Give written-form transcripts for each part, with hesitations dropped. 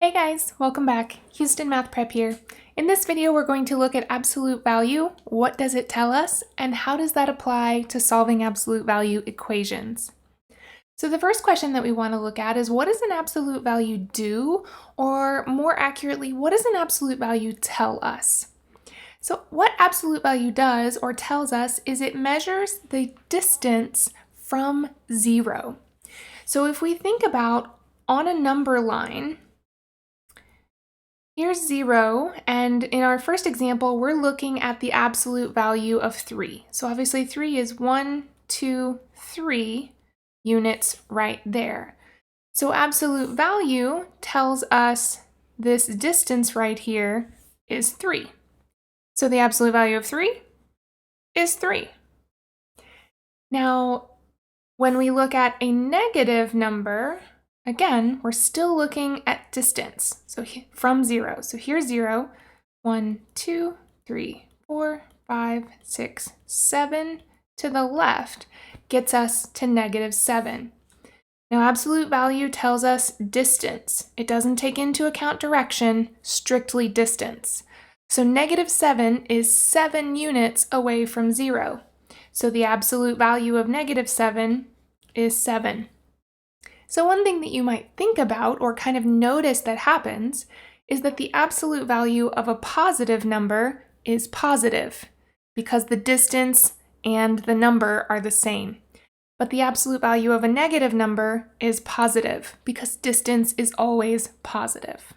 Hey guys, welcome back. Houston Math Prep here. In this video, we're going to look at absolute value. What does it tell us, and how does that apply to solving absolute value equations? So the first question that we want to look at is, what does an absolute value do? Or more accurately, what does an absolute value tell us? So what absolute value does or tells us is it measures the distance from zero. So if we think about on a number line, here's 0, and in our first example, we're looking at the absolute value of 3. So obviously 3 is 1, 2, 3 units right there. So absolute value tells us this distance right here is 3. So the absolute value of 3 is 3. Now, when we look at a negative number, again, we're still looking at distance, so from 0. So here's 0, 1, 2, 3, 4, 5, 6, 7 to the left gets us to -7. Now, absolute value tells us distance. It doesn't take into account direction, strictly distance. So -7 is 7 units away from 0. So the absolute value of -7 is 7. So one thing that you might think about or kind of notice that happens is that the absolute value of a positive number is positive because the distance and the number are the same. But the absolute value of a negative number is positive because distance is always positive.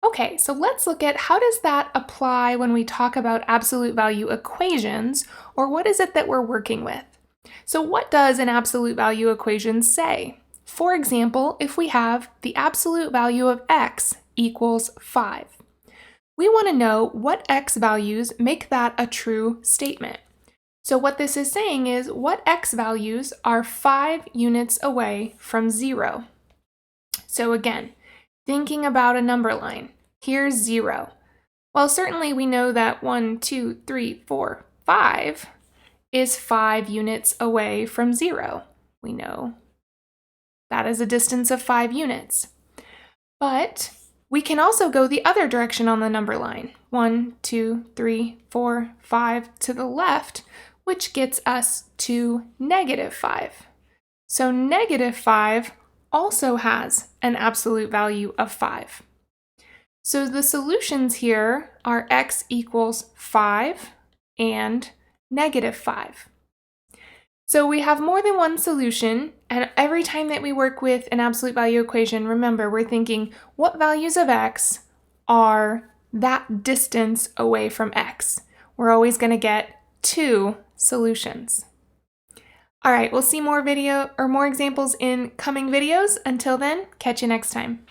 Okay, so let's look at how does that apply when we talk about absolute value equations, or what is it that we're working with? So what does an absolute value equation say? For example, if we have the absolute value of x equals 5, we want to know what x values make that a true statement. So what this is saying is what x values are 5 units away from 0. So again, thinking about a number line, here's 0. Well, certainly we know that 1, 2, 3, 4, 5 is 5 units away from 0. We know that is a distance of 5 units. But we can also go the other direction on the number line, 1, 2, 3, 4, 5 to the left, which gets us to -5. So -5 also has an absolute value of 5. So the solutions here are x equals 5 and -5. So we have more than one solution, and every time that we work with an absolute value equation, remember, we're thinking what values of x are that distance away from x. We're always going to get 2 solutions. All right, we'll see more examples in coming videos. Until then, catch you next time.